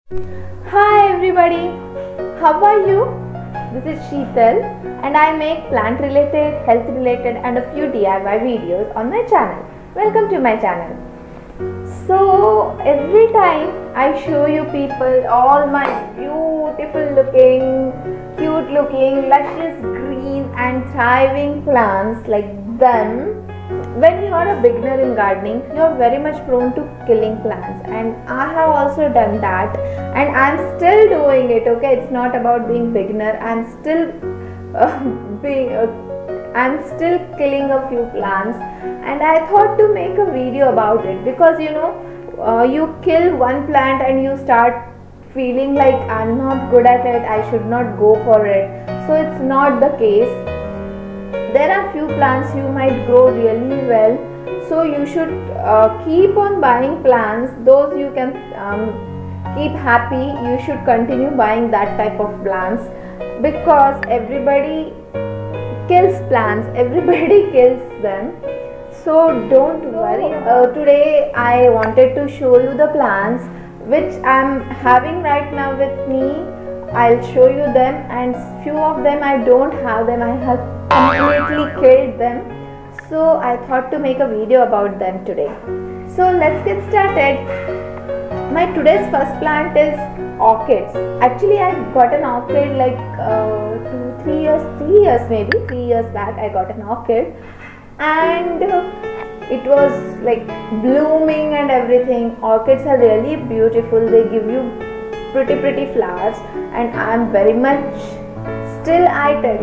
Hi everybody, how are you? This is Sheetal and I make plant related, health related and a few DIY videos on my channel. Welcome to my channel. So every time I show you people all my beautiful looking, cute looking, luscious green and thriving plants like them. When you are a beginner in gardening, you are very much prone to killing plants, and I have also done that, and I'm still doing it. Okay, it's not about being beginner. Uh, being I'm still killing a few plants, and I thought to make a video about it because you kill one plant and you start feeling like I'm not good at it. I should not go for it. So it's not the case. There are few plants you might grow really well, so you should keep on buying plants. Those you can keep happy. You should continue buying that type of plants because everybody kills plants, everybody kills them. So don't worry. Today I wanted to show you the plants which I'm having right now with me. I'll show you them, and few of them I don't have them. I have completely killed them. So I thought to make a video about them today. So let's get started. My today's first plant is orchids. Actually, I got an orchid like 3 years maybe 3 years back. I got an orchid, and it was like blooming and everything. Orchids are really beautiful. They give you pretty flowers, and I'm very much still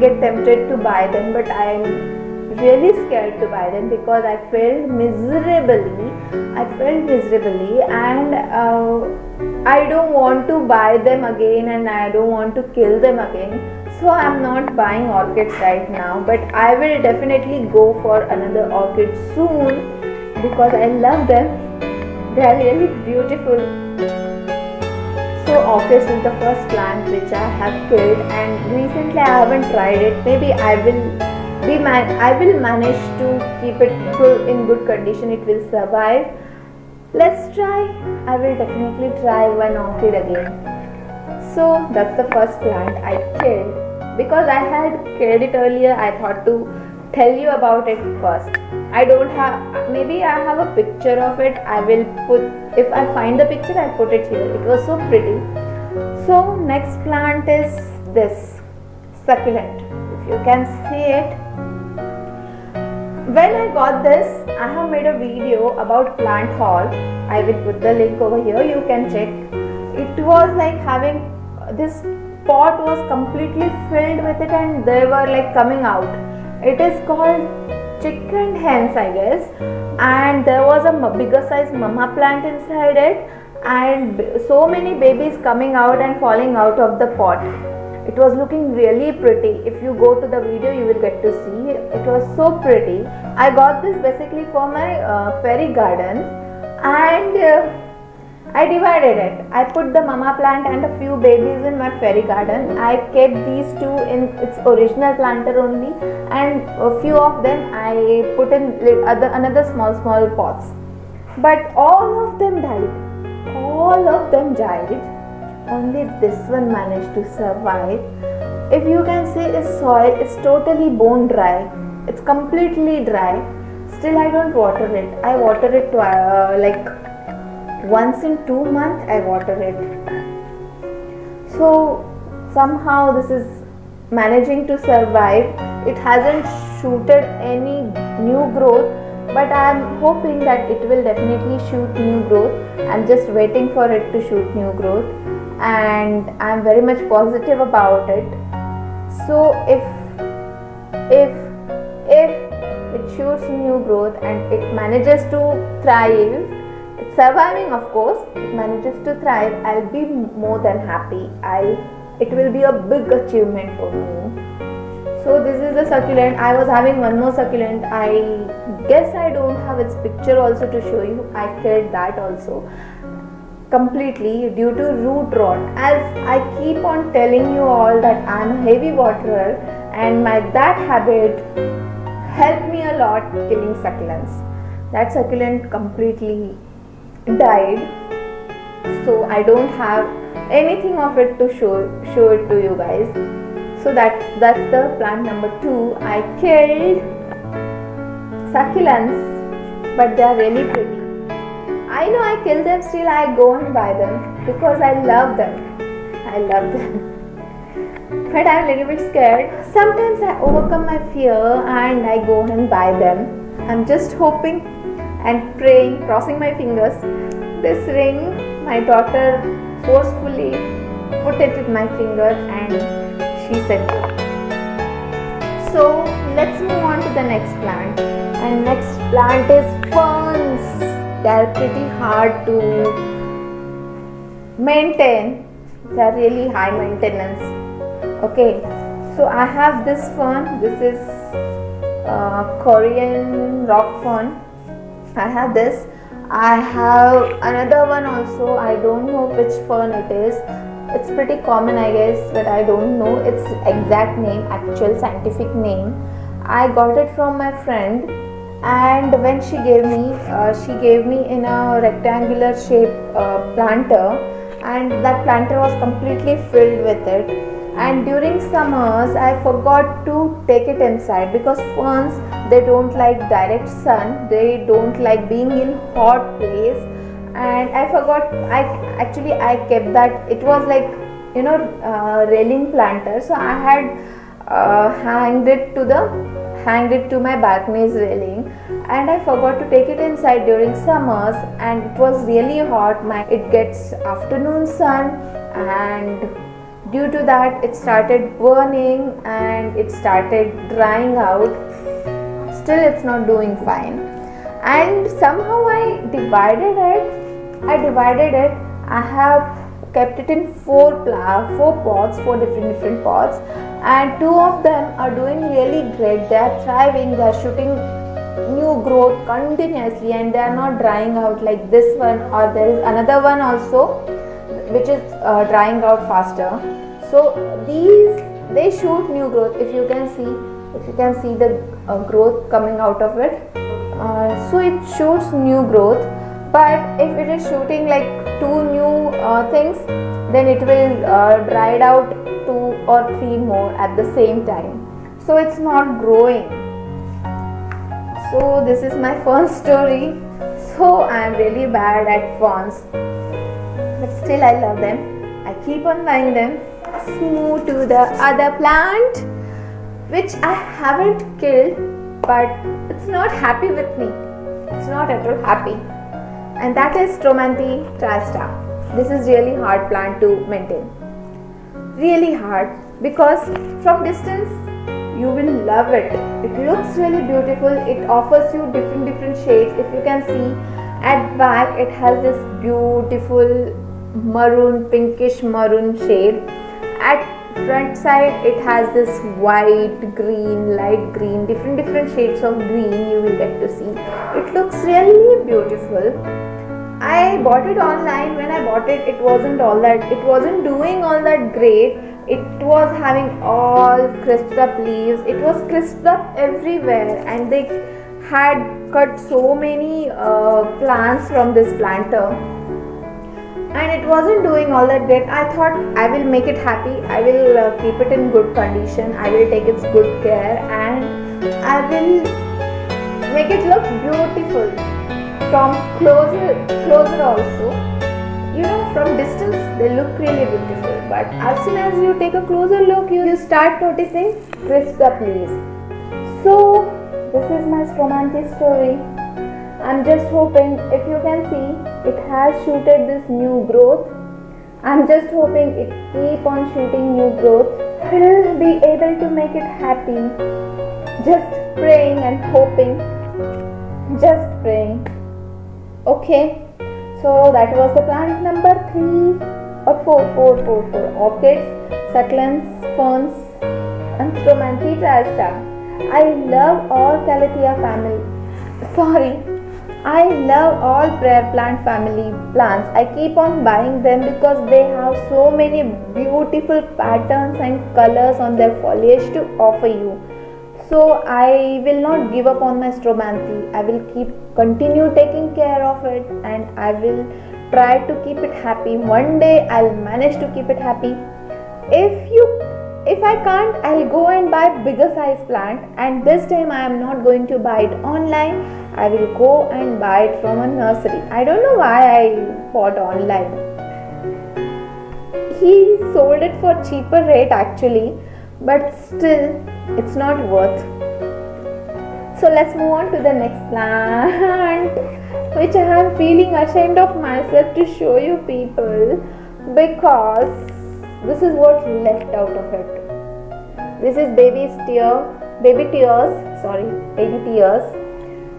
get tempted to buy them, but I'm really scared to buy them because I failed miserably, and I don't want to buy them again, and I don't want to kill them again. So I'm not buying orchids right now, but I will definitely go for another orchid soon because I love them. They are really beautiful. So orchids is the first plant which I have killed, and recently I haven't tried it. Maybe I will manage to keep it in good condition. It will survive. Let's try. I will definitely try one orchid again. So that's the first plant I killed. Because I had killed it earlier, I thought to tell you about it first. I don't have, maybe I have a picture of it. I will put, if I find the picture, I'll put it here. It was so pretty. So next plant is this succulent. If you can see it. When I got this, I have made a video about plant haul. I will put the link over here. You can check. It was like having this pot was completely filled with it, and they were like coming out. It is called chicken hens, I guess, and there was a bigger size mama plant inside it, and so many babies coming out and falling out of the pot. It was looking really pretty. If you go to the video, you will get to see. It was so pretty. I got this basically for my fairy garden, and I divided it. I put the mama plant and a few babies in my fairy garden. I kept these two in its original planter only, and a few of them I put in another small pots. But all of them died. All of them died. Only this one managed to survive. If you can see its soil, it's totally bone dry. It's completely dry. Still, I don't water it. I water it like once in 2 months. I water it. So somehow this is managing to survive. It hasn't shooted any new growth, but I am hoping that it will definitely shoot new growth. I'm just waiting for it to shoot new growth, and I am very much positive about it. So if it shoots new growth and it manages to thrive, it's surviving, of course, it manages to thrive, I'll be more than happy. It will be a big achievement for me. So this is the succulent. I was having one more succulent. I guess I don't have its picture also to show you. I killed that also completely due to root rot. As I keep on telling you all that I'm a heavy waterer, and that habit helped me a lot killing succulents. That succulent completely died. so I don't have anything of it to show it to you guys. So that's the plant number 2. I killed succulents, but they are really pretty. I know I kill them, still I go and buy them because I love them. I love them. But I'm a little bit scared. Sometimes I overcome my fear and I go and buy them. I'm just hoping and praying, crossing my fingers. This ring, my daughter forcefully put it in my finger and she said it. So let's move on to the next plant. And next plant is ferns. They are pretty hard to maintain. They are really high maintenance. Okay, so I have this fern. This is Korean rock fern. I have this. I have another one also. I don't know which fern it is. It's pretty common, I guess, but I don't know its exact name, actual scientific name. I got it from my friend, and when she gave me in a rectangular shape planter, and that planter was completely filled with it. And during summers I forgot to take it inside because ferns, they don't like direct sun, they don't like being in hot place, and I forgot. I kept that. It was like railing planter, so I had hanged it to my balcony's railing, and I forgot to take it inside during summers, and it was really hot. It gets afternoon sun, and due to that it started burning and it started drying out. Still it's not doing fine, and somehow I divided it. I have kept it in four different pots, and 2 of them are doing really great. They are thriving, they are shooting new growth continuously, and they are not drying out like this one, or there is another one also which is drying out faster. So they shoot new growth. If you can see the growth coming out of it, so it shoots new growth. But if it is shooting like 2 new things, then it will dry it out 2 or 3 more at the same time, so it's not growing. So this is my fern story. So I am really bad at ferns, but still I love them. I keep on buying them. Let's move to the other plant, which I haven't killed, but it's not happy with me. It's not at all happy, and that is Stromanthi triasta. This is really hard plant to maintain. Really hard, because from distance you will love it. It looks really beautiful. It offers you different shades. If you can see at back, it has this beautiful maroon, pinkish maroon shade. At front side it has this white, green, light green, different shades of green you will get to see. It looks really beautiful. I bought it online. When I bought it, it wasn't doing all that great. It was having all crisped up leaves. It was crisped up everywhere, and they had cut so many plants from this planter, and it wasn't doing all that great. I thought I will make it happy. I will keep it in good condition. I will take its good care, and I will make it look beautiful from closer also. From distance they look really beautiful, but as soon as you take a closer look, you start noticing crisped up leaves. So this is my Stromanthi story. I'm just hoping, if you can see, it has shooted this new growth. I'm just hoping it keep on shooting new growth. Will be able to make it happy. Just praying and hoping. Just praying. Okay. So that was the plant number 3 or 4. Orchids, succulents, ferns, and Stromanthi triasta. I love all Calathea family. I love all prayer plant family plants. I keep on buying them because they have so many beautiful patterns and colors on their foliage to offer you. So I will not give up on my Stromanthi. I will continue taking care of it, and I will try to keep it happy. One day I'll manage to keep it happy. If I can't, I'll go and buy bigger size plant, and this time I am not going to buy it online. I will go and buy it from a nursery. I don't know why I bought online. He sold it for cheaper rate actually, but still it's not worth. So let's move on to the next plant, which I am feeling ashamed of myself to show you people, because this is what left out of it. This is baby tears,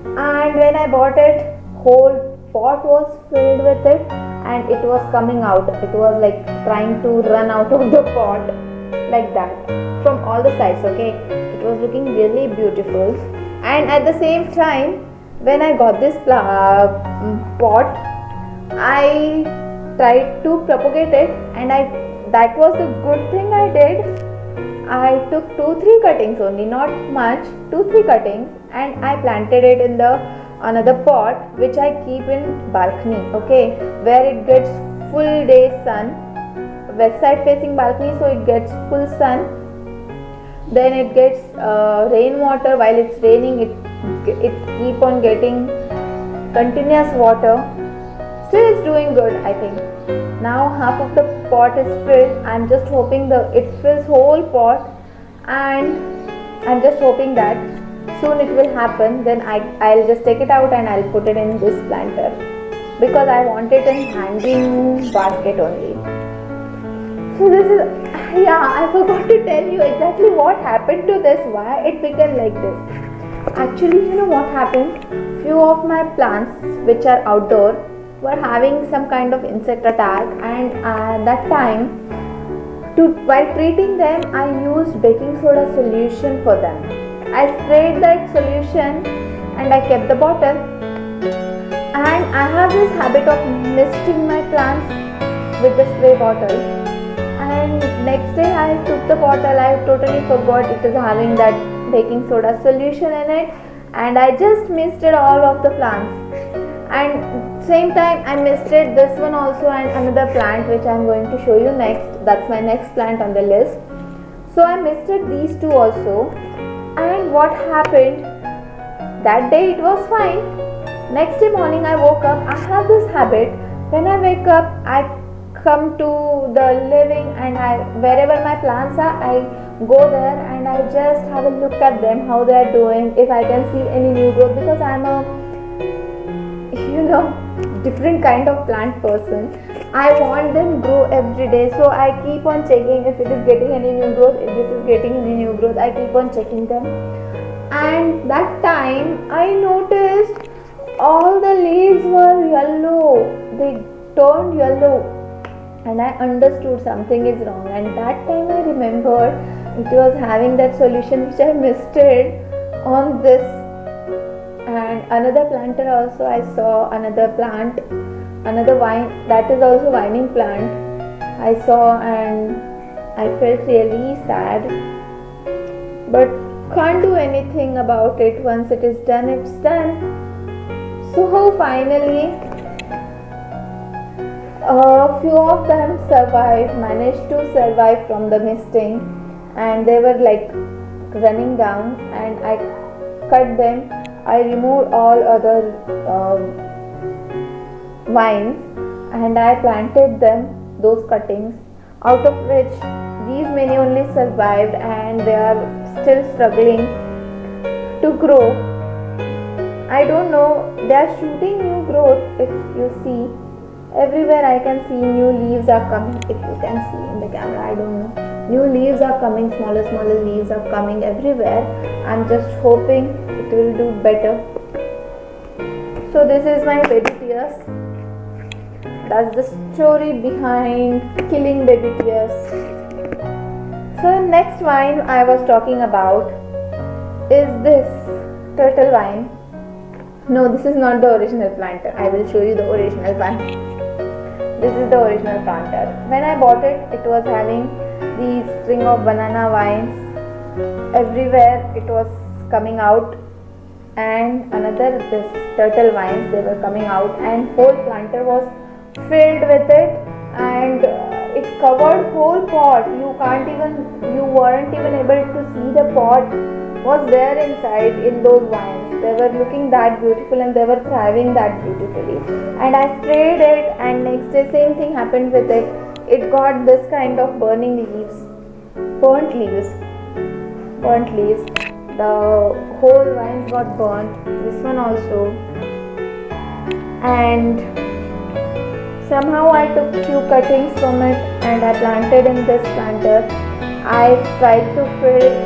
and when I bought it, whole pot was filled with it, and it was coming out. It was like trying to run out of the pot, like that, from all the sides. Okay, it was looking really beautiful, and at the same time, when I got this pot, I tried to propagate it, and that was the good thing I did. I took 2-3 cuttings only, not much, 2-3 cuttings, and I planted it in the another pot which I keep in balcony, okay, where it gets full day sun, west side facing balcony, so it gets full sun. Then it gets rainwater. While it's raining, it keep on getting continuous water. Still it's doing good, I think. Now half of the pot is filled. I'm just hoping it fills whole pot, and I'm just hoping that soon it will happen. Then I'll just take it out and I'll put it in this planter, because I want it in hanging basket only. So this is, I forgot to tell you exactly what happened to this, why it became like this. Actually, you know what happened? Few of my plants which are outdoor were having some kind of insect attack, and that time, while treating them, I used baking soda solution for them. I sprayed that solution and I kept the bottle, and I have this habit of misting my plants with the spray bottle, and next day I took the bottle. I totally forgot it is having that baking soda solution in it, and I just misted all of the plants. And same time I misted this one also, and another plant which I am going to show you next. That's my next plant on the list. So I misted these two also, and what happened, that day it was fine. Next day morning I woke up. I have this habit, when I wake up I come to the living, and wherever my plants are, I go there and I just have a look at them, how they are doing, if I can see any new growth, because I'm a different kind of plant person. I want them grow every day, so I keep on checking if it is getting any new growth, if this is getting any new growth. I keep on checking them, and that time I noticed all the leaves were yellow. They turned yellow, and I understood something is wrong. And that time I remembered it was having that solution which I misted on this. And another planter also, I saw another plant, another vine, that is also vining plant I saw, and I felt really sad, but can't do anything about it. Once it is done, it's done. So finally a few of them managed to survive from the misting, and they were like running down, and I cut them. I removed all other vines, and I planted them, those cuttings, out of which these many only survived, and they are still struggling to grow. I don't know, they are shooting new growth. If you see, everywhere I can see new leaves are coming. If you can see in the camera, I don't know, new leaves are coming, smaller leaves are coming everywhere. I'm just hoping it will do better. So this is my baby tears. That's the story behind killing baby tears. So next vine I was talking about is this turtle vine. No, this is not the original planter. I will show you the original one. This is the original planter. When I bought it, it was having the string of banana vines. Everywhere it was coming out, and another this turtle vines, they were coming out, and whole planter was filled with it, and it covered whole pot. You weren't even able to see the pot was there inside in those vines. They were looking that beautiful and they were thriving that beautifully. And I sprayed it, and next day same thing happened with it. It got this kind of burning leaves, burnt leaves, burnt leaves. The whole vines got burnt. This one also. And somehow I took few cuttings from it and I planted in this planter. I tried to fill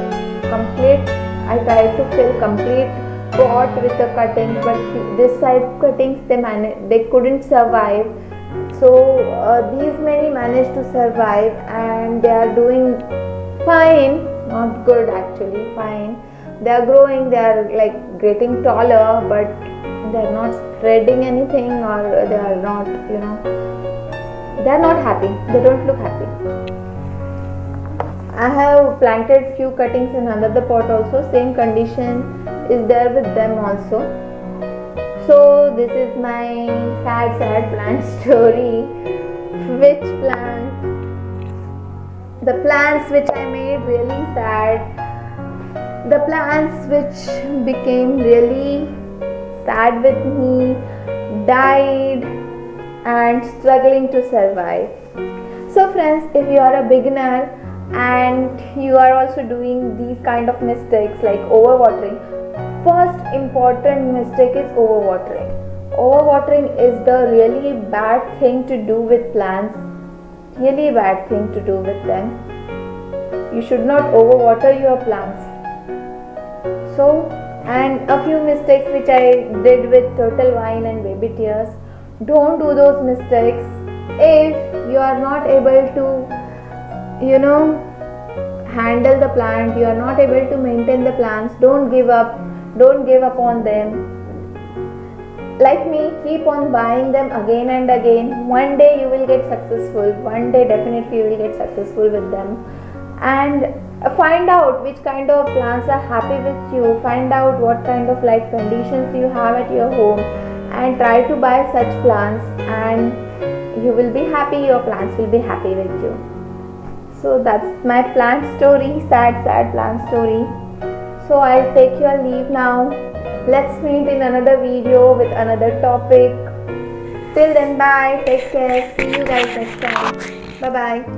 complete pot with the cuttings, but this side cuttings they couldn't survive. So these many managed to survive, and they are doing fine, not good actually, fine. They are growing, they are like getting taller, but they are not spreading anything, or they are not, they are not happy. They don't look happy. I have planted few cuttings in another pot also. Same condition is there with them also. So this is my sad plant story. Which plants? The plants which I made really sad. The plants which became really sad with me, died and struggling to survive. So friends, if you are a beginner and you are also doing these kind of mistakes like overwatering, first important mistake is overwatering. Overwatering is the really bad thing to do with plants, really bad thing to do with them. You should not overwater your plants. So, and a few mistakes which I did with turtle vine and baby tears. Don't do those mistakes. If you are not able to handle the plant, you are not able to maintain the plants, don't give up on them. Like me, keep on buying them again and again. One day you will get successful. One day definitely you will get successful with them. And find out which kind of plants are happy with you. Find out what kind of light conditions you have at your home, and try to buy such plants, and you will be happy. Your plants will be happy with you. So that's my plant story, sad plant story. So I'll take your leave now. Let's meet in another video with another topic. Till then, bye. Take care. See you guys next time. Bye bye.